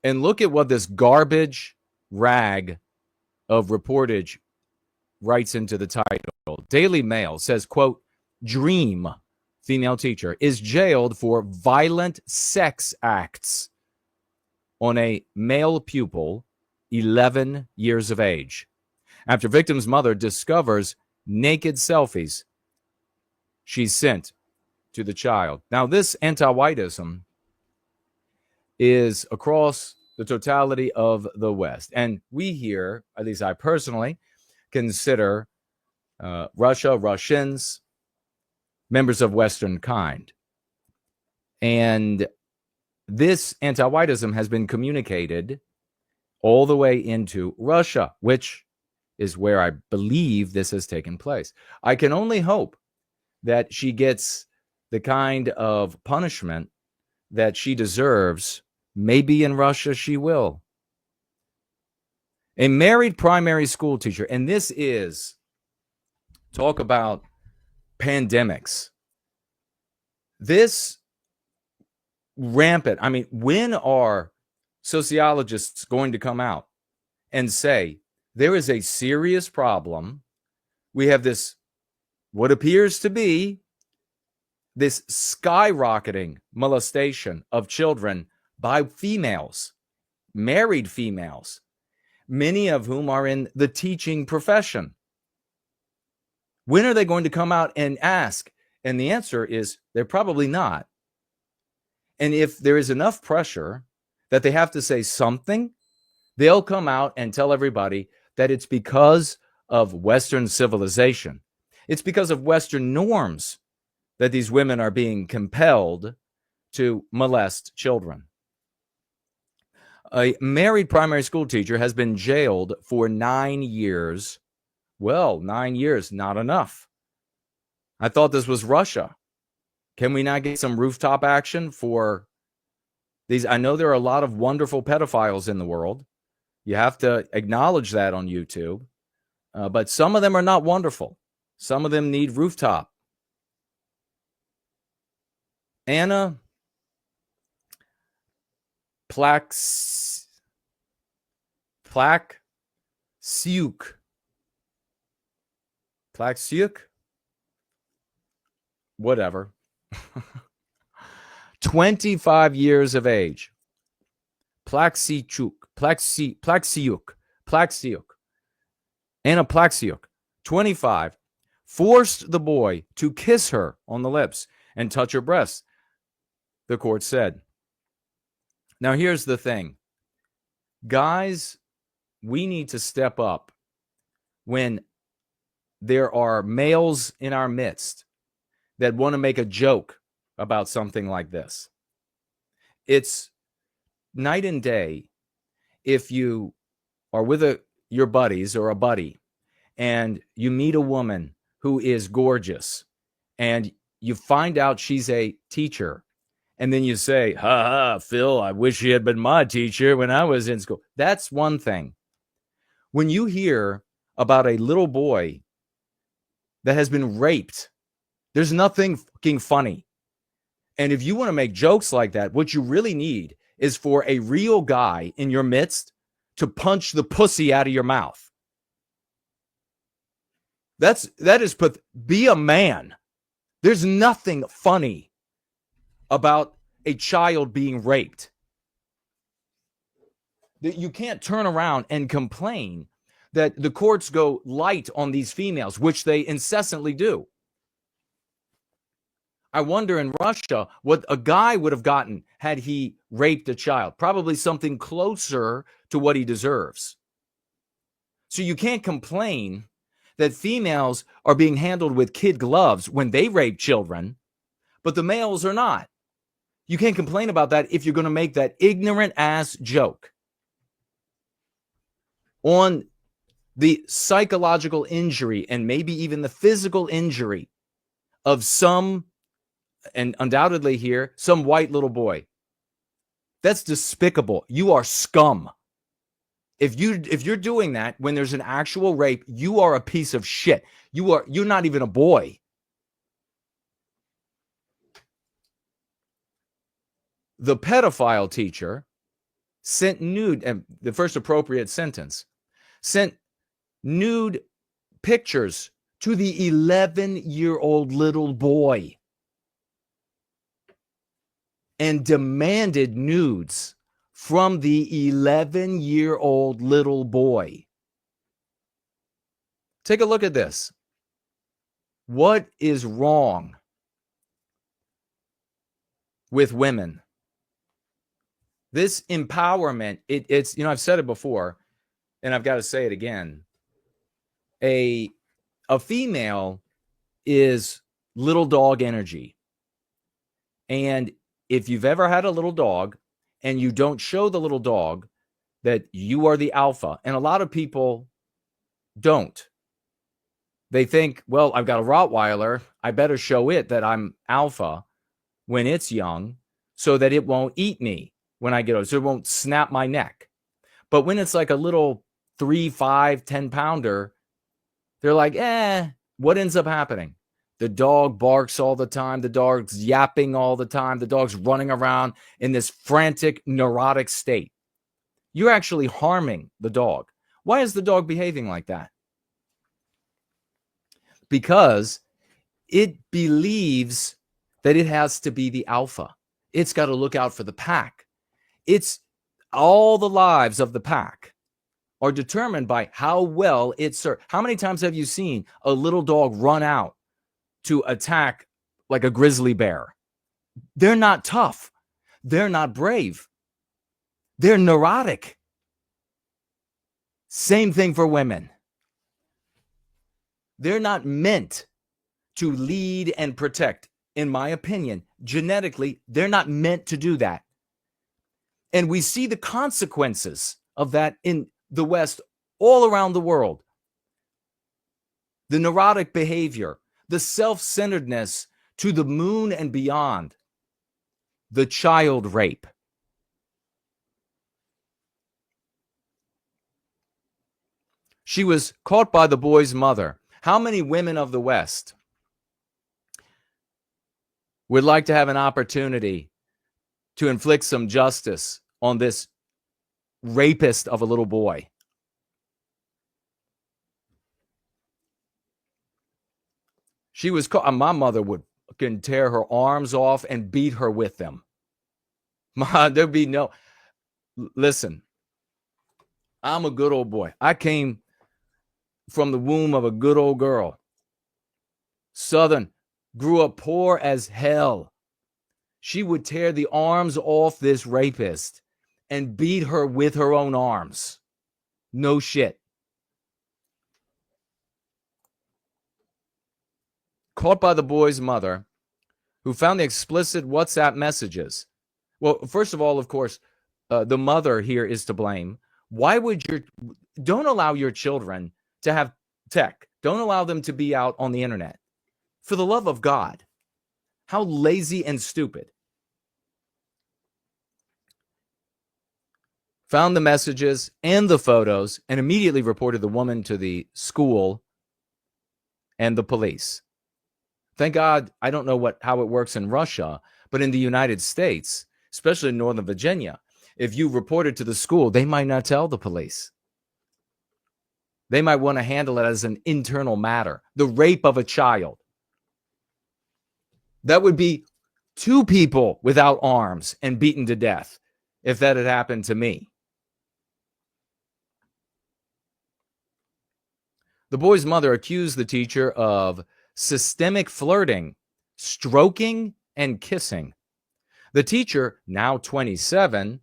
And look at what this garbage rag of reportage writes into the title. Daily Mail says, quote, Dream, female teacher, is jailed for violent sex acts on a male pupil 11 years of age after victim's mother discovers naked selfies she sent to the child. Now, this anti-whiteism is across the totality of the West. And we here, at least I personally, consider Russia, Russians, members of Western kind. And this anti-whiteism has been communicated all the way into Russia, which is where I believe this has taken place. I can only hope that she gets the kind of punishment that she deserves. Maybe in Russia she will. A married primary school teacher, and this is, talk about pandemics. This rampant, I mean, when are sociologists going to come out and say there is a serious problem? We have this, what appears to be this skyrocketing molestation of children by females, married females, many of whom are in the teaching profession. When are they going to come out and ask? And the answer is they're probably not. And if there is enough pressure that they have to say something, they'll come out and tell everybody that it's because of Western civilization. It's because of Western norms that these women are being compelled to molest children. A married primary school teacher has been jailed for 9 years. Well, 9 years, not enough. I thought this was Russia. Can we not get some rooftop action for these? I know there are a lot of wonderful pedophiles in the world. You have to acknowledge that on YouTube. But some of them are not wonderful. Some of them need rooftop. Anna Plaksiuk. Whatever. 25 years of age. Plaksiuk. Anna Plaksiuk, 25, forced the boy to kiss her on the lips and touch her breasts, the court said. Now, here's the thing. Guys, we need to step up when there are males in our midst that want to make a joke about something like this. It's night and day if you are with your buddies or a buddy and you meet a woman who is gorgeous and you find out she's a teacher. And then you say, ha ha, Phil, I wish you had been my teacher when I was in school. That's one thing. When you hear about a little boy that has been raped, there's nothing fucking funny. And if you want to make jokes like that, what you really need is for a real guy in your midst to punch the pussy out of your mouth. Be a man. There's nothing funny about a child being raped. You can't turn around and complain that the courts go light on these females, which they incessantly do. I wonder in Russia what a guy would have gotten had he raped a child. Probably something closer to what he deserves. So you can't complain that females are being handled with kid gloves when they rape children, but the males are not. You can't complain about that if you're going to make that ignorant ass joke on the psychological injury and maybe even the physical injury of some, and undoubtedly here, some white little boy. That's despicable. You are scum. If you're doing that when there's an actual rape, you are a piece of shit. You're not even a boy. The pedophile teacher sent nude, and the first appropriate sentence, sent nude pictures to the 11-year-old little boy and demanded nudes from the 11-year-old little boy. Take a look at this. What is wrong with women? This empowerment, it's, I've said it before, and I've got to say it again. A female is little dog energy. And if you've ever had a little dog and you don't show the little dog that you are the alpha, and a lot of people don't. They think, well, I've got a Rottweiler. I better show it that I'm alpha when it's young so that it won't eat me when I get older, so it won't snap my neck. But when it's like a little 3, 5, 10 pounder, they're like, what ends up happening? The dog barks all the time. The dog's yapping all the time. The dog's running around in this frantic, neurotic state. You're actually harming the dog. Why is the dog behaving like that? Because it believes that it has to be the alpha. It's got to look out for the pack. It's all the lives of the pack are determined by how well it serves. How many times have you seen a little dog run out to attack like a grizzly bear? They're not tough. They're not brave. They're neurotic. Same thing for women. They're not meant to lead and protect. In my opinion, genetically, they're not meant to do that. And we see the consequences of that in the West, all around the world. The neurotic behavior, the self-centeredness to the moon and beyond, the child rape. She was caught by the boy's mother. How many women of the West would like to have an opportunity to inflict some justice on this rapist of a little boy? She was caught. My mother would fucking tear her arms off and beat her with them. There'd be no. Listen, I'm a good old boy. I came from the womb of a good old girl. Southern, grew up poor as hell. She would tear the arms off this rapist and beat her with her own arms. No shit. Caught by the boy's mother, who found the explicit WhatsApp messages. Well, first of all, of course, the mother here is to blame. Why would don't allow your children to have tech. Don't allow them to be out on the internet. For the love of God. How lazy and stupid. Found the messages and the photos and immediately reported the woman to the school and the police. Thank God, I don't know how it works in Russia, but in the United States, especially in Northern Virginia, if you report it to the school, they might not tell the police. They might want to handle it as an internal matter. The rape of a child. That would be 2 people without arms and beaten to death if that had happened to me. The boy's mother accused the teacher of systemic flirting, stroking, and kissing. The teacher, now 27,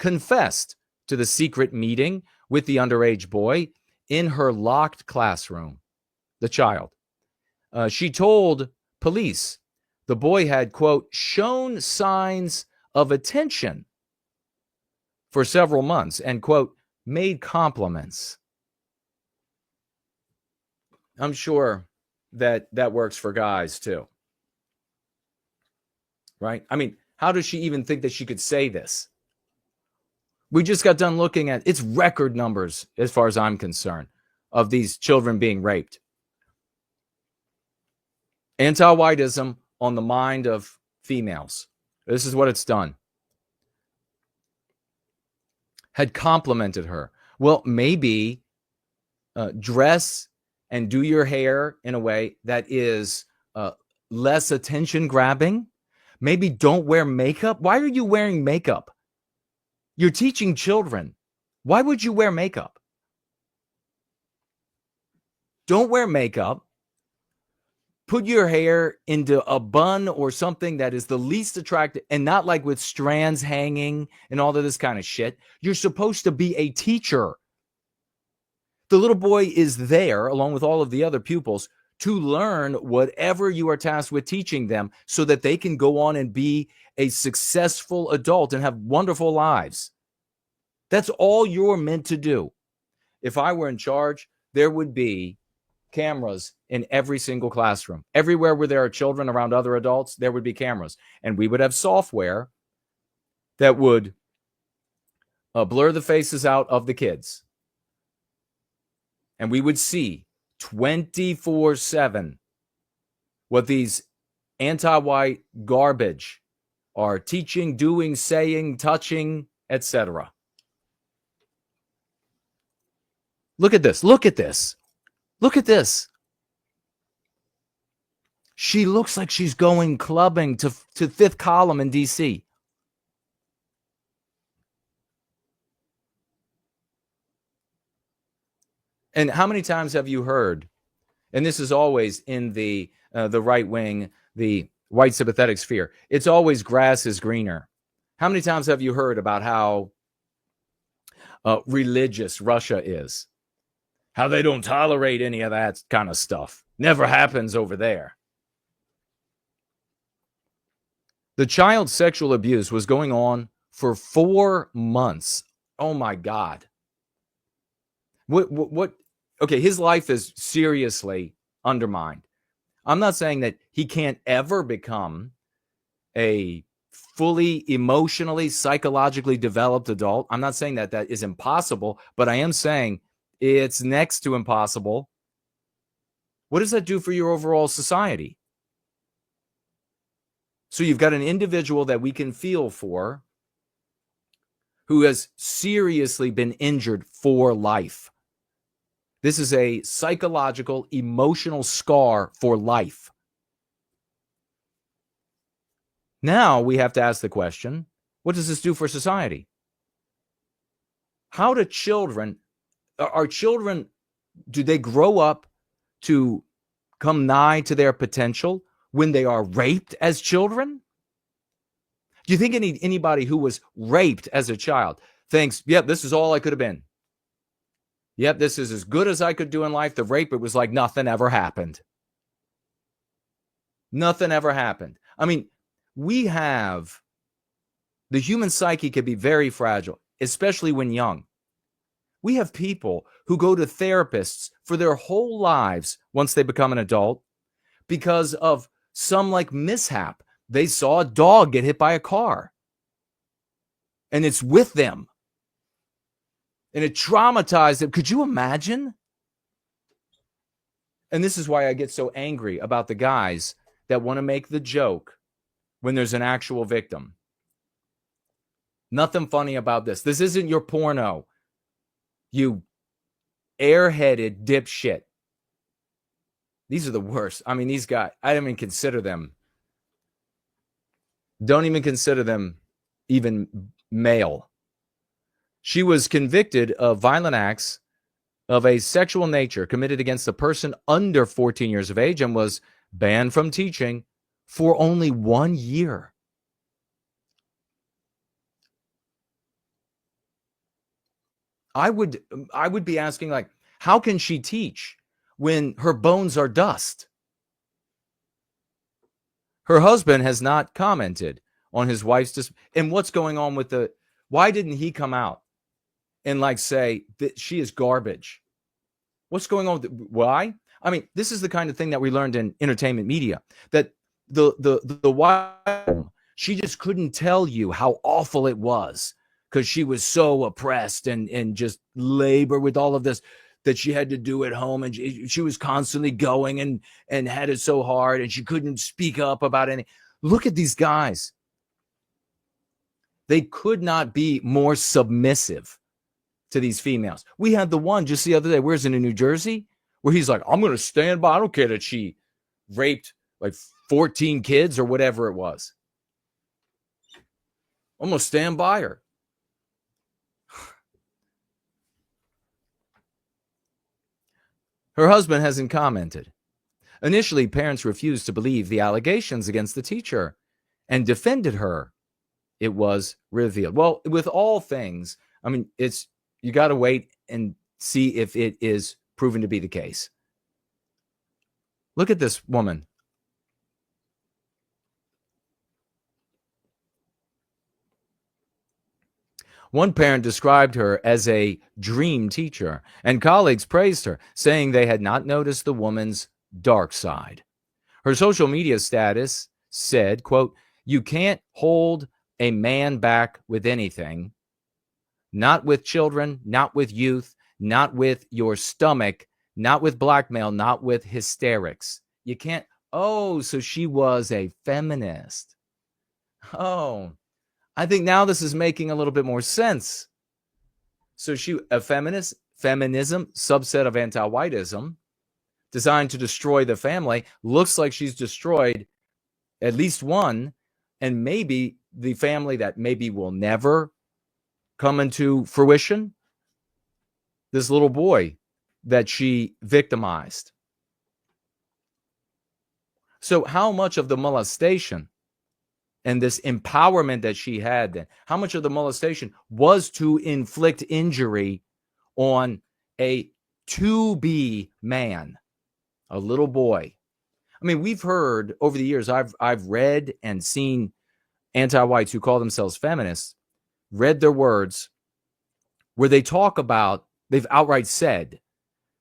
confessed to the secret meeting with the underage boy in her locked classroom, the child. She told police the boy had, quote, shown signs of attention for several months and, quote, made compliments. I'm sure that works for guys too. Right? I mean, how does she even think that she could say this? We just got done looking at it's record numbers, as far as I'm concerned, of these children being raped. Anti-whiteism on the mind of females. This is what it's done. had complimented her. Well, maybe dress and do your hair in a way that is less attention grabbing. Maybe don't wear makeup. Why are you wearing makeup? You're teaching children. Why would you wear makeup? Don't wear makeup. Put your hair into a bun or something that is the least attractive, and not like with strands hanging and all of this kind of shit. You're supposed to be a teacher. The little boy is there, along with all of the other pupils, to learn whatever you are tasked with teaching them so that they can go on and be a successful adult and have wonderful lives. That's all you're meant to do. If I were in charge, there would be cameras in every single classroom. Everywhere where there are children around other adults, there would be cameras. And we would have software that would blur the faces out of the kids. And we would see 24/7 what these anti-white garbage are teaching, doing, saying, touching, etc. Look at this. Look at this. Look at this. She looks like she's going clubbing to Fifth Column in D.C. And how many times have you heard, and this is always in the right wing, the white sympathetic sphere, it's always grass is greener. How many times have you heard about how religious Russia is? How they don't tolerate any of that kind of stuff. Never happens over there. The child sexual abuse was going on for 4 months. Oh my God. What? Okay, his life is seriously undermined. I'm not saying that he can't ever become a fully emotionally, psychologically developed adult. I'm not saying that is impossible, but I am saying it's next to impossible. What does that do for your overall society? So you've got an individual that we can feel for who has seriously been injured for life. This is a psychological, emotional scar for life. Now we have to ask the question, what does this do for society? How do children, do they grow up to come nigh to their potential when they are raped as children? Do you think anybody who was raped as a child thinks, yep, this is all I could have been? Yep, this is as good as I could do in life. The rape, it was like nothing ever happened. Nothing ever happened. I mean, the human psyche can be very fragile, especially when young. We have people who go to therapists for their whole lives once they become an adult because of some like mishap. They saw a dog get hit by a car and it's with them and it traumatized them. Could you imagine? And this is why I get so angry about the guys that want to make the joke when there's an actual victim. Nothing funny about this. This isn't your porno, you airheaded dipshit. These are the worst. I mean, these guys, I don't even consider them. Don't even consider them even male. She was convicted of violent acts of a sexual nature committed against a person under 14 years of age and was banned from teaching for only 1 year. I would be asking, like, how can she teach when her bones are dust? Her husband has not commented on his wife's and what's going on with why didn't he come out and like say that she is garbage? What's going on? Why? I mean, this is the kind of thing that we learned in entertainment media, that the wife, she just couldn't tell you how awful it was because she was so oppressed and just labor with all of this that she had to do at home, and she was constantly going and had it so hard, and she couldn't speak up about any. Look at these guys. They could not be more submissive to these females. We had the one just the other day, where's it, in New Jersey, where he's like, I'm going to stand by. I don't care that she raped like 14 kids or whatever it was. I'm going to stand by her. Her husband hasn't commented. Initially, parents refused to believe the allegations against the teacher and defended her. It was revealed. Well, with all things, I mean, you got to wait and see if it is proven to be the case. Look at this woman. One parent described her as a dream teacher, and colleagues praised her, saying they had not noticed the woman's dark side. Her social media status said, quote, "You can't hold a man back with anything, not with children, not with youth, not with your stomach, not with blackmail, not with hysterics. You can't." Oh, so she was a feminist. Oh, I think now this is making a little bit more sense. So a feminist, feminism, subset of anti-whiteism, designed to destroy the family. Looks like she's destroyed at least one, and maybe the family that maybe will never come into fruition. This little boy that she victimized. So how much of the molestation and this empowerment that she had then, how much of the molestation was to inflict injury on a to-be man, a little boy? I mean, we've heard over the years, I've read and seen anti-whites who call themselves feminists, read their words where they talk about, they've outright said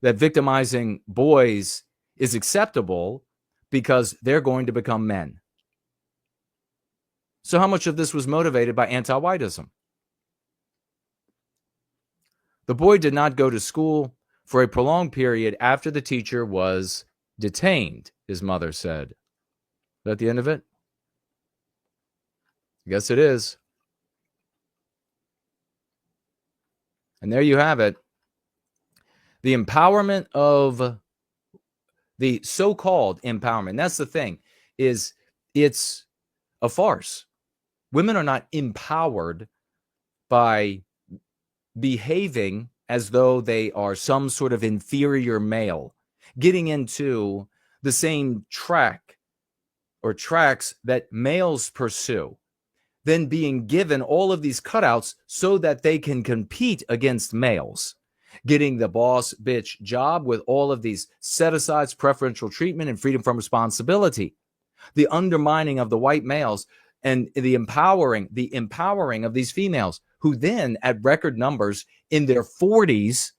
that victimizing boys is acceptable because they're going to become men. So how much of this was motivated by anti-whiteism? The boy did not go to school for a prolonged period after the teacher was detained, his mother said. Is that the end of it? I guess it is. And there you have it. The empowerment of the so-called empowerment. That's the thing, is it's a farce. Women are not empowered by behaving as though they are some sort of inferior male, getting into the same track or tracks that males pursue, then being given all of these cutouts so that they can compete against males, getting the boss bitch job with all of these set-asides, preferential treatment, and freedom from responsibility, the undermining of the white males, and the empowering of these females who then at record numbers in their 40s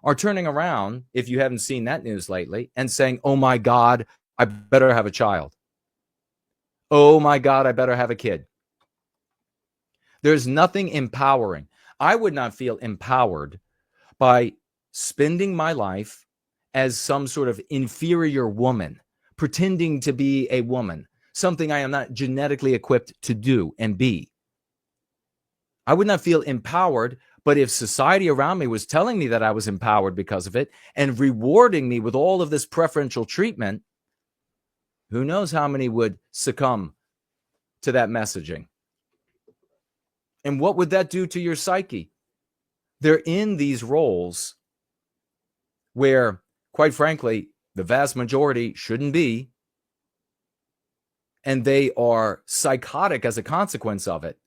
are turning around, if you haven't seen that news lately, and saying, oh my God, I better have a child. Oh my God, I better have a kid. There's nothing empowering. I would not feel empowered by spending my life as some sort of inferior woman, pretending to be a woman, something I am not genetically equipped to do and be. I would not feel empowered, but if society around me was telling me that I was empowered because of it and rewarding me with all of this preferential treatment, who knows how many would succumb to that messaging? And what would that do to your psyche? They're in these roles where, quite frankly, the vast majority shouldn't be, and they are psychotic as a consequence of it.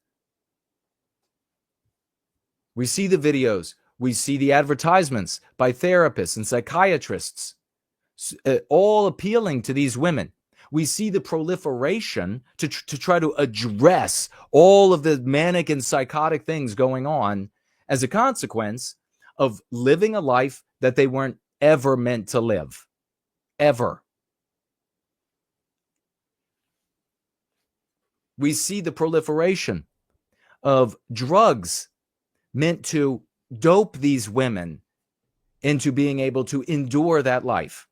We see the videos, we see the advertisements by therapists and psychiatrists, all appealing to these women. We see the proliferation to try to address all of the manic and psychotic things going on as a consequence of living a life that they weren't ever meant to live. Ever. We see the proliferation of drugs meant to dope these women into being able to endure that life.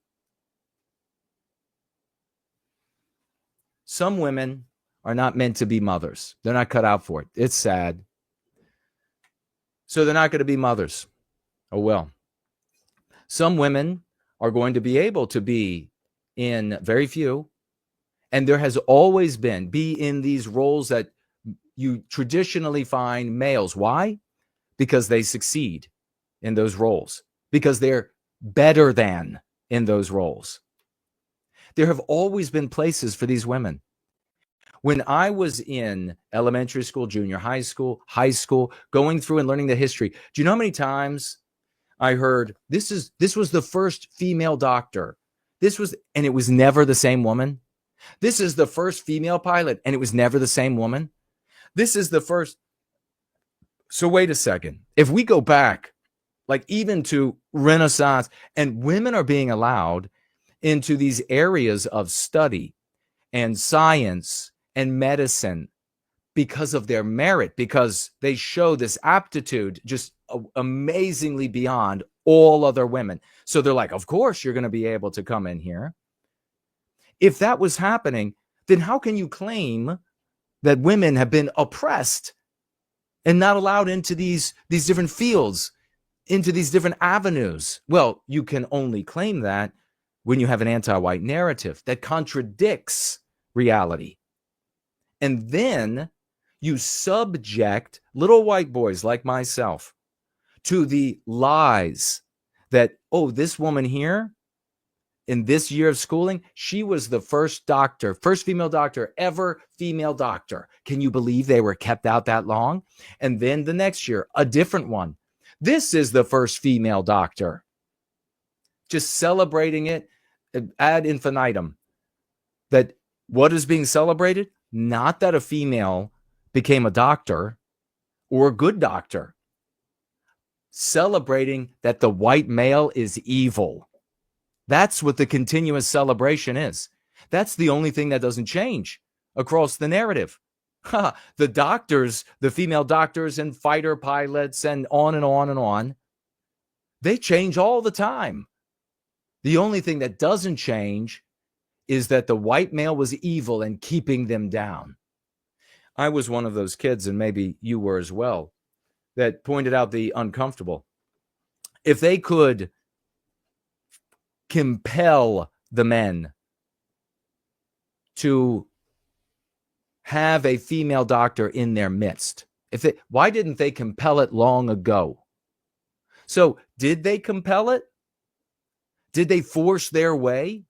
Some women are not meant to be mothers. They're not cut out for it. It's sad. So they're not going to be mothers. Oh, well. Some women are going to be able to be in, very few, and there has always been, be in these roles that you traditionally find males. Why? Because they succeed in those roles, because they're better than in those roles. There have always been places for these women. When I was in elementary school, junior high school, going through and learning the history, do you know how many times I heard this was the first female doctor. And it was never the same woman. This is the first female pilot, and it was never the same woman. This is the first. So wait a second. If we go back, like even to Renaissance, and women are being allowed into these areas of study and science and medicine because of their merit, because they show this aptitude just amazingly beyond all other women. So they're like, of course you're going to be able to come in here. If that was happening, then how can you claim that women have been oppressed and not allowed into these different fields, into these different avenues? Well, you can only claim that when you have an anti-white narrative that contradicts reality. And then you subject little white boys like myself to the lies that, oh, this woman here in this year of schooling, she was the first female doctor, ever female doctor. Can you believe they were kept out that long? And then the next year, a different one. This is the first female doctor. Just celebrating it ad infinitum. That what is being celebrated? Not that a female became a doctor or a good doctor. Celebrating that the white male is evil. That's what the continuous celebration is. That's the only thing that doesn't change across the narrative. The doctors, the female doctors and fighter pilots and on and on and on, they change all the time. The only thing that doesn't change is that the white male was evil and keeping them down. I was one of those kids, and maybe you were as well, that pointed out the uncomfortable. If they could compel the men to have a female doctor in their midst, why didn't they compel it long ago? So did they compel it? Did they force their way?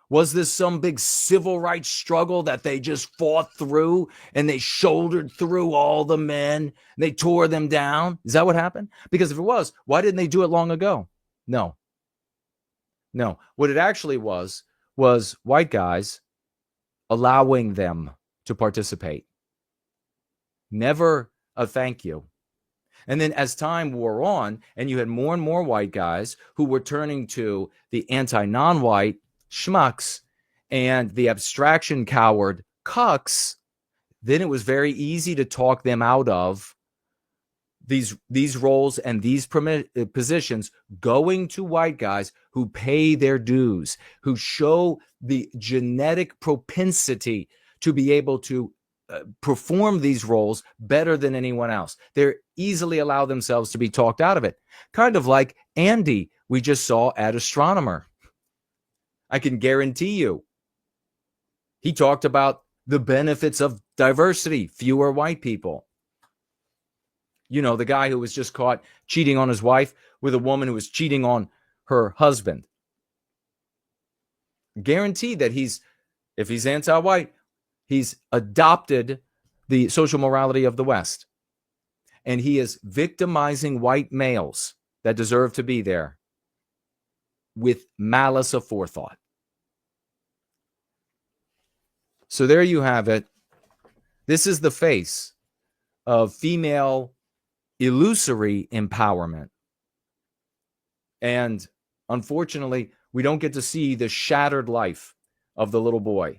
Was this some big civil rights struggle that they just fought through and they shouldered through all the men and they tore them down? Is that what happened? Because if it was, why didn't they do it long ago? No. What it actually was white guys allowing them to participate. Never a thank you. And then as time wore on and you had more and more white guys who were turning to the anti-non-white schmucks and the abstraction coward cucks, then it was very easy to talk them out of these roles and these positions, going to white guys who pay their dues, who show the genetic propensity to be able to perform these roles better than anyone else. They easily allow themselves to be talked out of it. Kind of like Andy we just saw at Astronomer. I can guarantee you, he talked about the benefits of diversity, fewer white people. You know, the guy who was just caught cheating on his wife with a woman who was cheating on her husband. Guaranteed that if he's anti-white, he's adopted the social morality of the West. And he is victimizing white males that deserve to be there with malice aforethought. So there you have it. This is the face of female illusory empowerment. And unfortunately, we don't get to see the shattered life of the little boy.